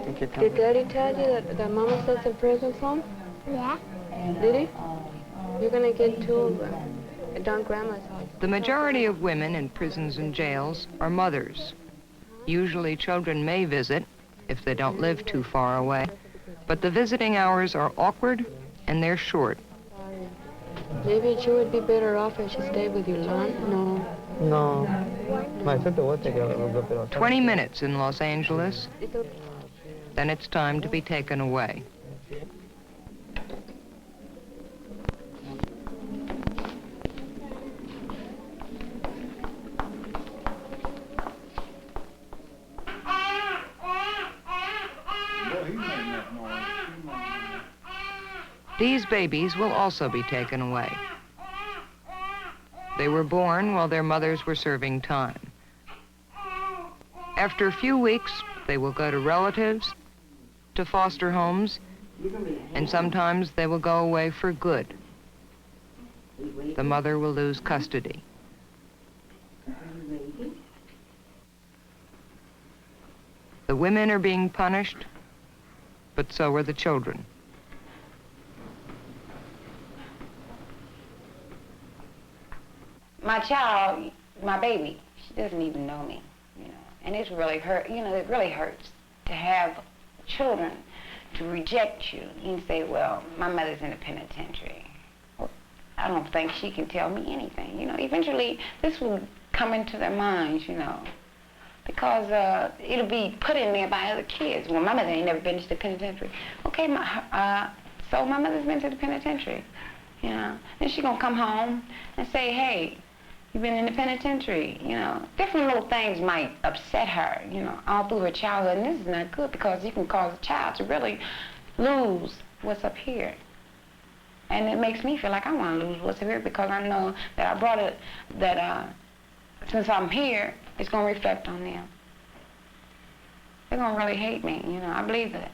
Okay, Did Daddy tell you that Mama sets a prison home? Yeah. Did he? You're gonna get to down Grandma's house. The majority of women in prisons and jails are mothers. Usually children may visit if they don't live too far away, but the visiting hours are awkward and they're short. Maybe she would be better off if she stayed with you, Lon. No. No. My sister will take a little bit of 20 minutes in Los Angeles, then it's time to be taken away. These babies will also be taken away. They were born while their mothers were serving time. After a few weeks, they will go to relatives, to foster homes, and sometimes they will go away for good. The mother will lose custody. The women are being punished, but so are the children. My child, my baby, she doesn't even know me, you know, and it's really hurt, you know, it really hurts to have children to reject you and say, well, my mother's in the penitentiary. Well, I don't think she can tell me anything, you know. Eventually, this will come into their minds, you know, because it'll be put in there by other kids. Well, my mother ain't never been to the penitentiary. Okay, so my mother's been to the penitentiary, you know. Then she's gonna come home and say, hey, you've been in the penitentiary, you know. Different little things might upset her, you know, all through her childhood, and this is not good because you can cause a child to really lose what's up here. And it makes me feel like I want to lose what's up here because I know that I brought it, that since I'm here, it's going to reflect on them. They're going to really hate me, you know, I believe it.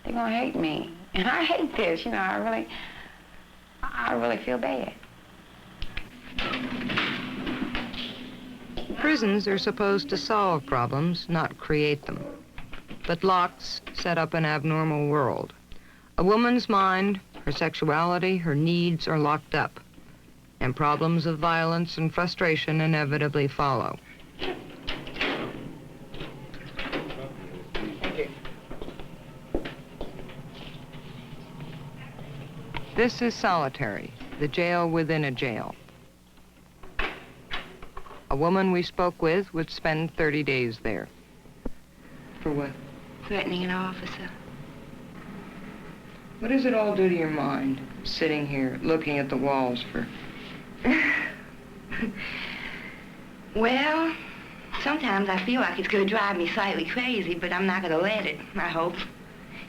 They're going to hate me. And I hate this, you know, I really feel bad. Prisons are supposed to solve problems, not create them. But locks set up an abnormal world. A woman's mind, her sexuality, her needs are locked up, and problems of violence and frustration inevitably follow. This is solitary, the jail within a jail. A woman we spoke with would spend 30 days there. For what? Threatening an officer. What does it all do to your mind, sitting here looking at the walls for... Well, sometimes I feel like it's going to drive me slightly crazy, but I'm not going to let it, I hope.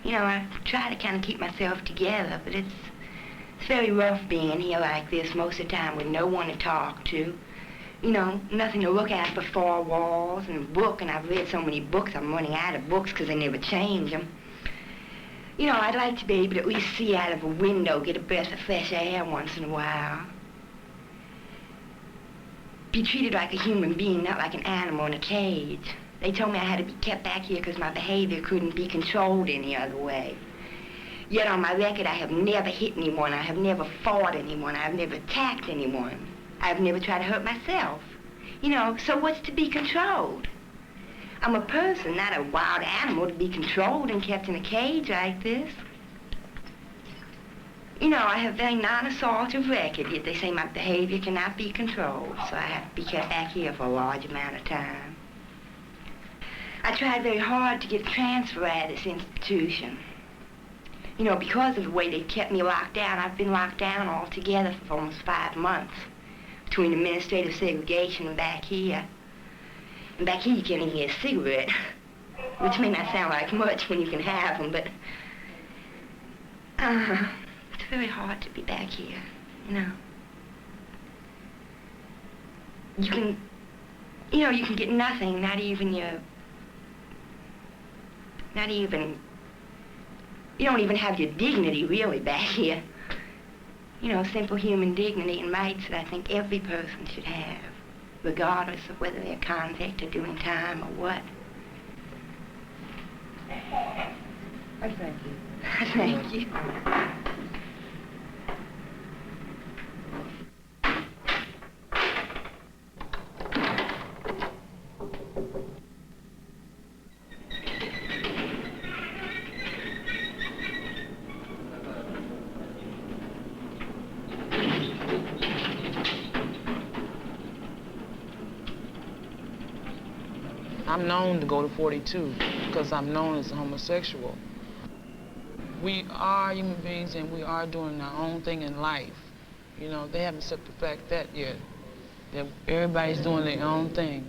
You know, I try to kind of keep myself together, but it's very rough being here like this most of the time with no one to talk to. You know, nothing to look at but four walls and a book, and I've read so many books, I'm running out of books because they never change them. You know, I'd like to be able to at least see out of a window, get a breath of fresh air once in a while. Be treated like a human being, not like an animal in a cage. They told me I had to be kept back here because my behavior couldn't be controlled any other way. Yet on my record, I have never hit anyone, I have never fought anyone, I have never attacked anyone. I've never tried to hurt myself. You know, so what's to be controlled? I'm a person, not a wild animal to be controlled and kept in a cage like this. You know, I have a very non-assaultive record, yet they say my behavior cannot be controlled, so I have to be kept back here for a large amount of time. I tried very hard to get a transfer at this institution. You know, because of the way they kept me locked down, I've been locked down altogether for almost 5 months. Between administrative segregation and back here. And back here you can't even get a cigarette, which may not sound like much when you can have them, but it's very hard to be back here, you know. You can get nothing, not even, you don't even have your dignity really back here. You know, simple human dignity and rights that I think every person should have, regardless of whether they're convict or doing time or what. Thank you. Thank you. I'm known to go to 42 because I'm known as a homosexual. We are human beings and we are doing our own thing in life. You know, they haven't accepted the fact that yet. That everybody's doing their own thing.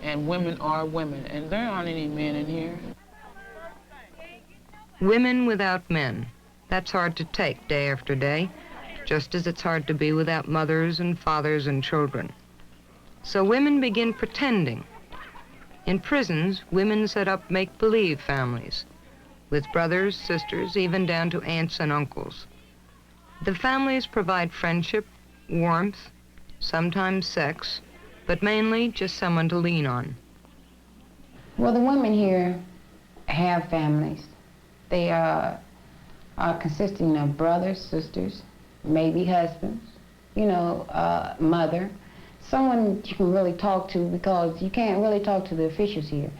And women are women. And there aren't any men in here. Women without men. That's hard to take day after day, just as it's hard to be without mothers and fathers and children. So women begin pretending. In prisons, women set up make-believe families, with brothers, sisters, even down to aunts and uncles. The families provide friendship, warmth, sometimes sex, but mainly just someone to lean on. Well, the women here have families. They are consisting of brothers, sisters, maybe husbands, you know, mother. Someone you can really talk to, because you can't really talk to the officials here.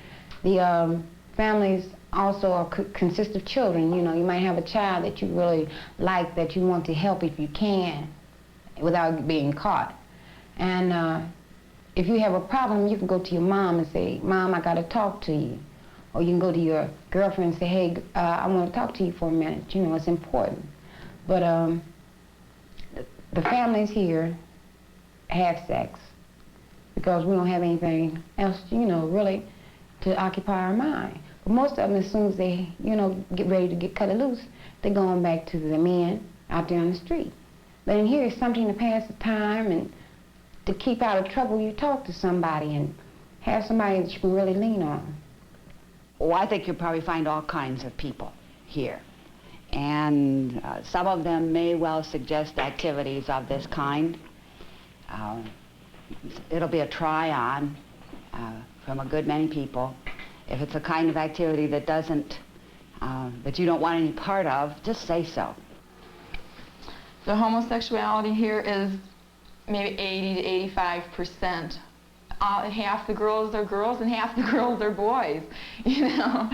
The families also consist of children. You know, you might have a child that you really like, that you want to help if you can, without being caught. And if you have a problem, you can go to your mom and say, Mom, I got to talk to you. Or you can go to your girlfriend and say, hey, I want to talk to you for a minute. You know, it's important. But the families here have sex because we don't have anything else, you know, really to occupy our mind. But most of them, as soon as they, you know, get ready to get cut loose, they're going back to the men out there on the street. But in here, it's something to pass the time, and to keep out of trouble, you talk to somebody and have somebody that you can really lean on. Oh, I think you'll probably find all kinds of people here. And some of them may well suggest activities of this kind. It'll be a try-on from a good many people. If it's a kind of activity that that you don't want any part of, just say so. The homosexuality here is maybe 80 to 85%. Half the girls are girls and half the girls are boys, you know.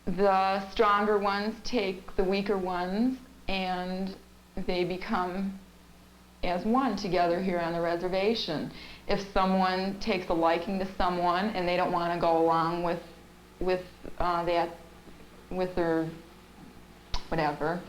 The stronger ones take the weaker ones, and they become as one together here on the reservation. If someone takes a liking to someone and they don't want to go along with their whatever,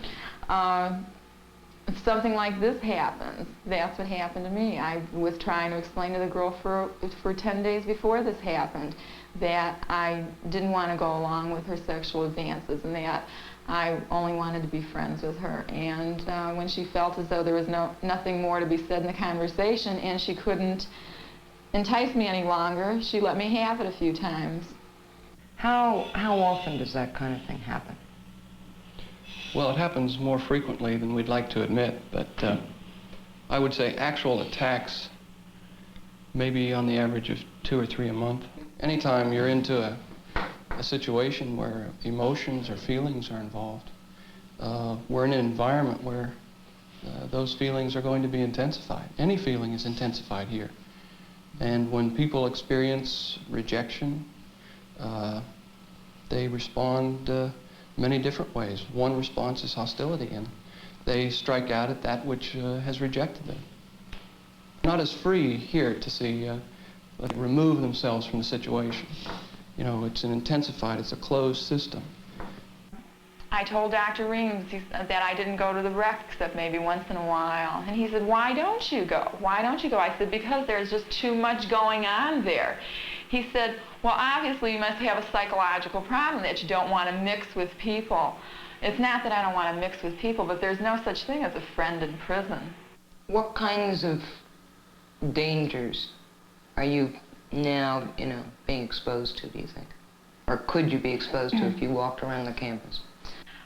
if something like this happens, that's what happened to me. I was trying to explain to the girl for 10 days before this happened that I didn't want to go along with her sexual advances and that I only wanted to be friends with her. And when she felt as though there was nothing more to be said in the conversation and she couldn't entice me any longer, she let me have it a few times. How often does that kind of thing happen? Well, it happens more frequently than we'd like to admit, but I would say actual attacks maybe on the average of 2 or 3 a month. Anytime you're into a situation where emotions or feelings are involved, we're in an environment where those feelings are going to be intensified. Any feeling is intensified here. And when people experience rejection, they respond many different ways. One response is hostility, and they strike out at that which has rejected them. Not as free here to see remove themselves from the situation. You know, it's an intensified, it's a closed system. I told Dr. Reams that I didn't go to the rec except maybe once in a while. And he said, why don't you go? Why don't you go? I said, because there's just too much going on there. He said, well, obviously you must have a psychological problem that you don't want to mix with people. It's not that I don't want to mix with people, but there's no such thing as a friend in prison. What kinds of dangers are you now, you know, being exposed to, do you think? Or could you be exposed to if you walked around the campus?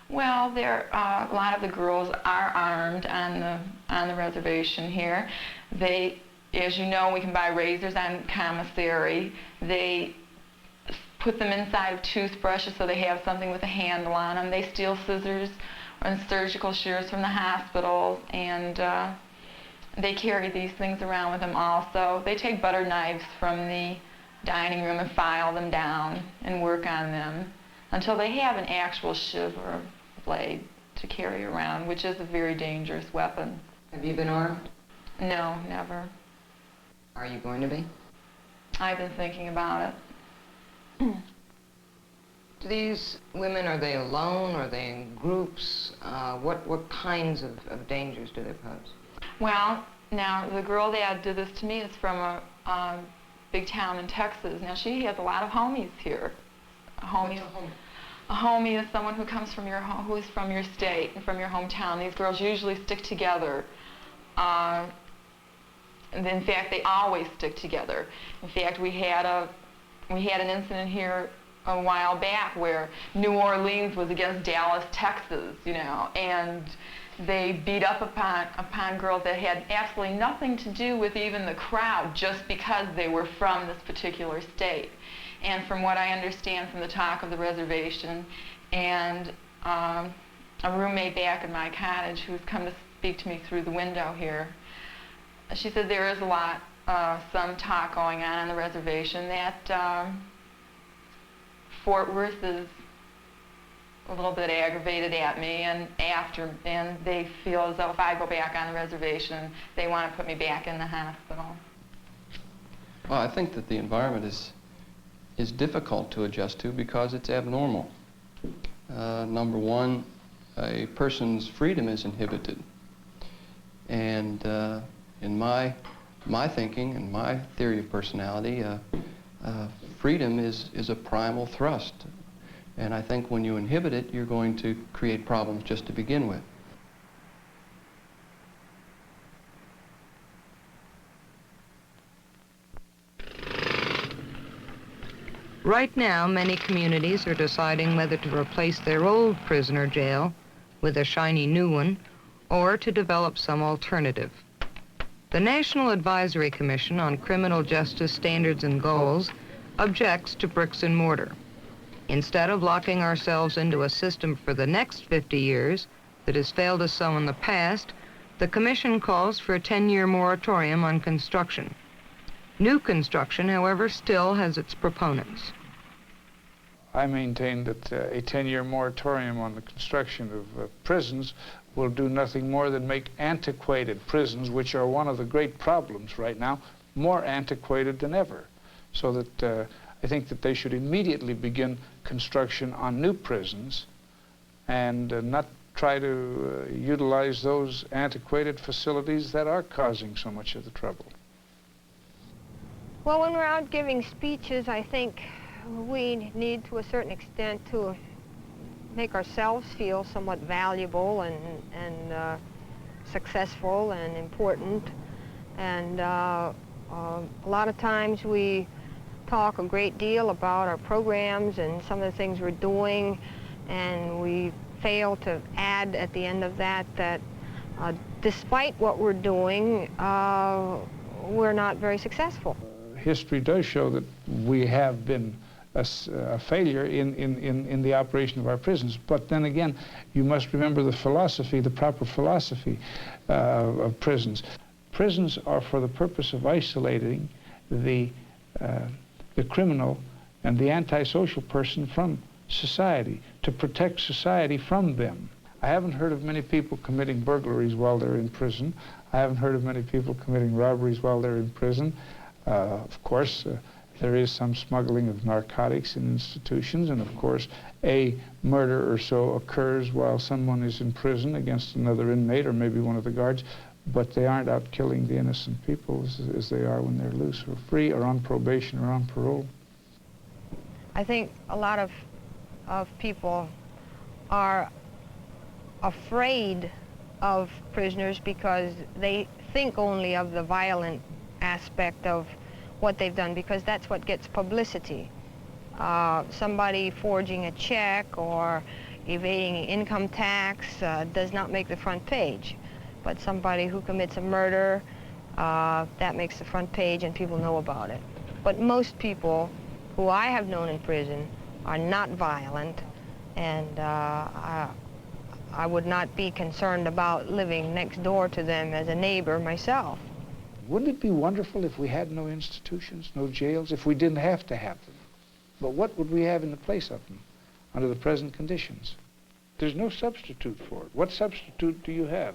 Well, a lot of the girls are armed on the reservation here. They, as you know, we can buy razors on commissary. They put them inside of toothbrushes so they have something with a handle on them. They steal scissors and surgical shears from the hospitals, and they carry these things around with them also. They take butter knives from the dining room and file them down and work on them until they have an actual shiv or blade to carry around, which is a very dangerous weapon. Have you been armed? No, never. Are you going to be? I've been thinking about it. These women, are they alone? Are they in groups? What kinds of dangers do they pose? Well, now the girl that did this to me is from a big town in Texas. Now she has a lot of homies here. A homie is someone who comes from who is from your state and from your hometown. These girls usually stick together. And in fact, they always stick together. In fact, we had an incident here a while back where New Orleans was against Dallas, Texas, you know, and they beat up upon girls that had absolutely nothing to do with even the crowd, just because they were from this particular state. And from what I understand from the talk of the reservation and a roommate back in my cottage who's come to speak to me through the window here, she said there is a lot, some talk going on the reservation that Fort Worth is a little bit aggravated at me, and they feel as though if I go back on the reservation, they want to put me back in the hospital. Well, I think that the environment is difficult to adjust to because it's abnormal. Number one, a person's freedom is inhibited. And in my thinking and my theory of personality, freedom is a primal thrust. And I think when you inhibit it, you're going to create problems just to begin with. Right now, many communities are deciding whether to replace their old prisoner jail with a shiny new one or to develop some alternative. The National Advisory Commission on Criminal Justice Standards and Goals objects to bricks and mortar. Instead of locking ourselves into a system for the next 50 years that has failed us so in the past, the Commission calls for a 10-year moratorium on construction. New construction, however, still has its proponents. I maintain that a 10-year moratorium on the construction of prisons will do nothing more than make antiquated prisons, which are one of the great problems right now, more antiquated than ever. So that I think that they should immediately begin construction on new prisons and not try to utilize those antiquated facilities that are causing so much of the trouble. Well, when we're out giving speeches, I think we need to a certain extent to make ourselves feel somewhat valuable and successful and important. And a lot of times we talk a great deal about our programs and some of the things we're doing, and we fail to add at the end of that despite what we're doing, we're not very successful. History does show that we have been a failure in the operation of our prisons. But then again, you must remember the philosophy, the proper philosophy of prisons. Prisons are for the purpose of isolating the criminal and the antisocial person from society, to protect society from them. I haven't heard of many people committing burglaries while they're in prison. I haven't heard of many people committing robberies while they're in prison. Of course, there is some smuggling of narcotics in institutions, and of course, a murder or so occurs while someone is in prison against another inmate or maybe one of the guards, but they aren't out killing the innocent people as they are when they're loose or free or on probation or on parole. I think a lot of people are afraid of prisoners because they think only of the violent aspect of what they've done, because that's what gets publicity. Somebody forging a check or evading income tax does not make the front page, but somebody who commits a murder, that makes the front page and people know about it. But most people who I have known in prison are not violent, and I would not be concerned about living next door to them as a neighbor myself. Wouldn't it be wonderful if we had no institutions, no jails, if we didn't have to have them? But what would we have in the place of them under the present conditions? There's no substitute for it. What substitute do you have?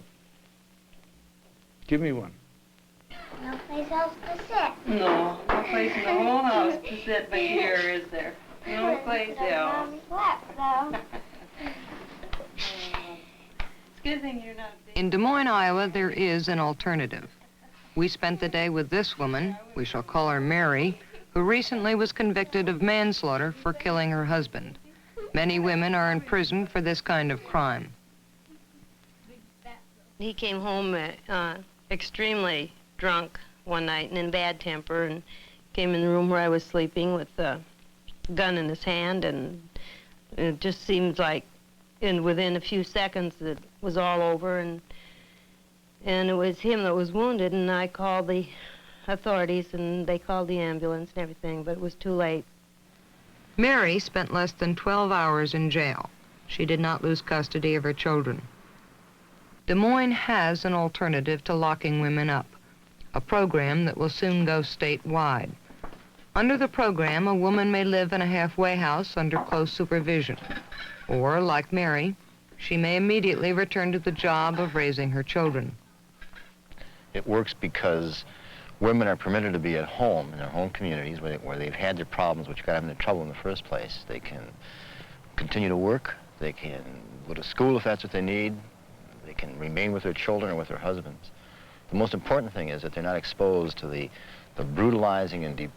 Give me one. No place else to sit. No place in the whole house to sit but here, is there? No place else. Mommy's lap, though. It's a good thing you're not big. In Des Moines, Iowa, there is an alternative. We spent the day with this woman, we shall call her Mary, who recently was convicted of manslaughter for killing her husband. Many women are in prison for this kind of crime. He came home extremely drunk one night and in bad temper, and came in the room where I was sleeping with a gun in his hand, and it just seemed like within a few seconds it was all over, and it was him that was wounded, and I called the authorities, and they called the ambulance and everything, but it was too late. Mary spent less than 12 hours in jail. She did not lose custody of her children. Des Moines has an alternative to locking women up, a program that will soon go statewide. Under the program, a woman may live in a halfway house under close supervision, or, like Mary, she may immediately return to the job of raising her children. It works because women are permitted to be at home in their home communities where they've had their problems, which got them into trouble in the first place. They can continue to work, they can go to school if that's what they need, they can remain with their children or with their husbands. The most important thing is that they're not exposed to the brutalizing and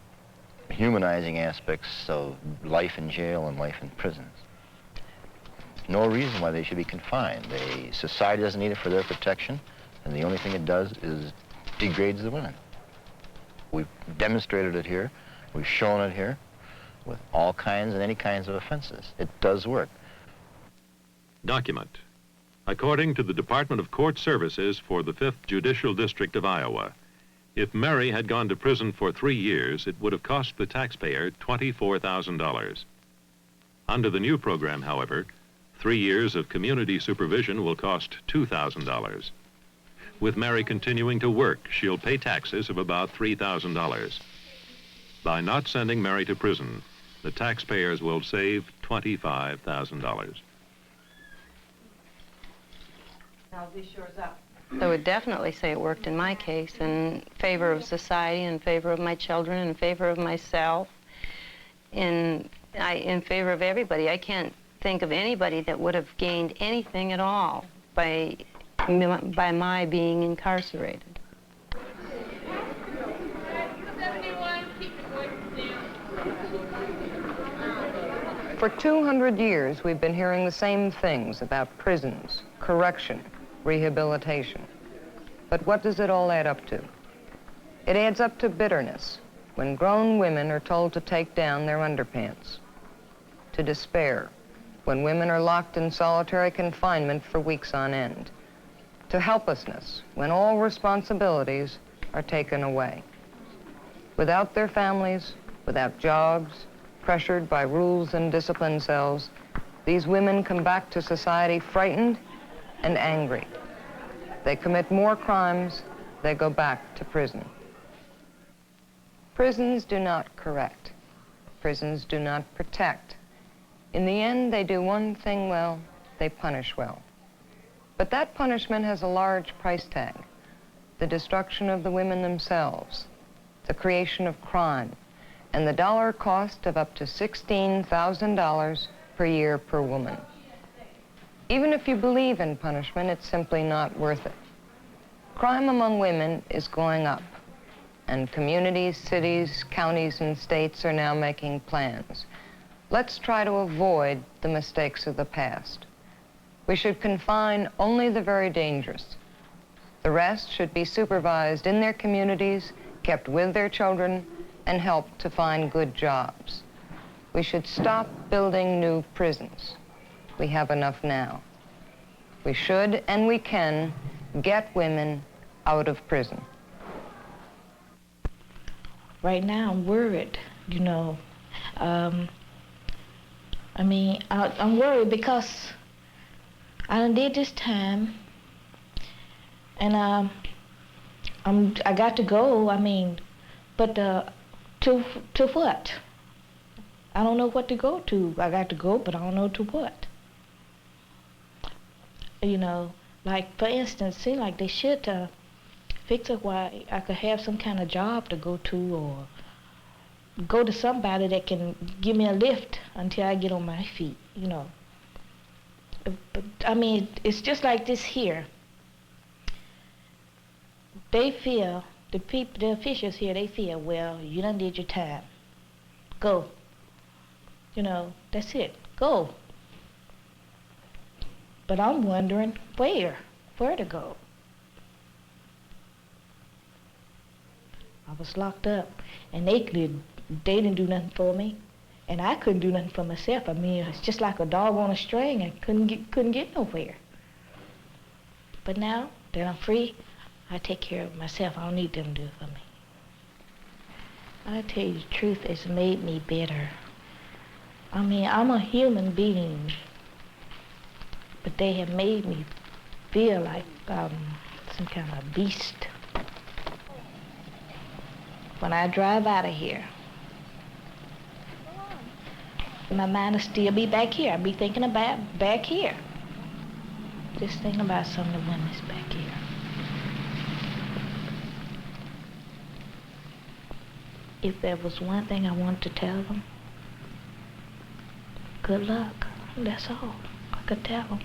dehumanizing aspects of life in jail and life in prisons. No reason why they should be confined. Society doesn't need it for their protection, and the only thing it does is degrades the women. We've demonstrated it here, we've shown it here, with all kinds and any kinds of offenses. It does work. Document. According to the Department of Court Services for the 5th Judicial District of Iowa, if Mary had gone to prison for 3 years, it would have cost the taxpayer $24,000. Under the new program, however, 3 years of community supervision will cost $2,000. With Mary continuing to work, she'll pay taxes of about $3,000. By not sending Mary to prison, the taxpayers will save $25,000. Now this yours up. I would definitely say it worked in my case, in favor of society, in favor of my children, in favor of myself, in favor of everybody. I can't think of anybody that would have gained anything at all by my being incarcerated. For 200 years, we've been hearing the same things about prisons, correction, rehabilitation. But what does it all add up to? It adds up to bitterness when grown women are told to take down their underpants, to despair when women are locked in solitary confinement for weeks on end, to helplessness when all responsibilities are taken away. Without their families, without jobs, pressured by rules and discipline cells, these women come back to society frightened and angry. They commit more crimes, they go back to prison. Prisons do not correct. Prisons do not protect. In the end, they do one thing well, they punish well. But that punishment has a large price tag: the destruction of the women themselves, the creation of crime, and the dollar cost of up to $16,000 per year per woman. Even if you believe in punishment, it's simply not worth it. Crime among women is going up, and communities, cities, counties, and states are now making plans. Let's try to avoid the mistakes of the past. We should confine only the very dangerous. The rest should be supervised in their communities, kept with their children, and helped to find good jobs. We should stop building new prisons. We have enough now. We should and we can get women out of prison. Right now I'm worried, you know. I mean, I'm worried because I done did this time, and I got to go. I mean, but to what? I don't know what to go to. I got to go, but I don't know to what. You know, like for instance, seem like they should fix it where I could have some kind of job to go to, or go to somebody that can give me a lift until I get on my feet, you know. But I mean, it's just like this here. They feel, the officials here, they feel, well, you done did your time. Go. You know, that's it. Go. But I'm wondering where to go. I was locked up, and they didn't do nothing for me, and I couldn't do nothing for myself. I mean, it's just like a dog on a string. I couldn't get nowhere. But now that I'm free, I take care of myself. I don't need them to do it for me. I tell you the truth, it's made me better. I mean, I'm a human being, but they have made me feel like some kind of beast. When I drive out of here, my mind will still be back here. I'll be thinking about back here. Just thinking about some of the women's back here. If there was one thing I wanted to tell them, good luck. That's all I could tell them.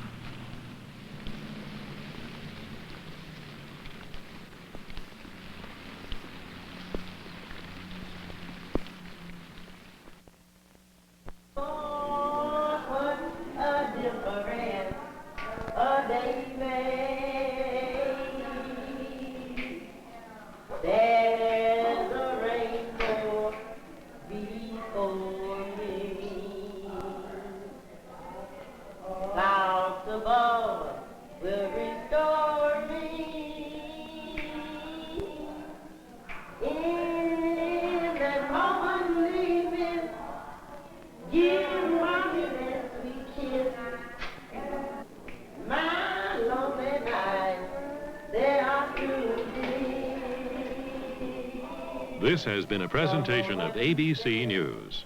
This has been a presentation of ABC News.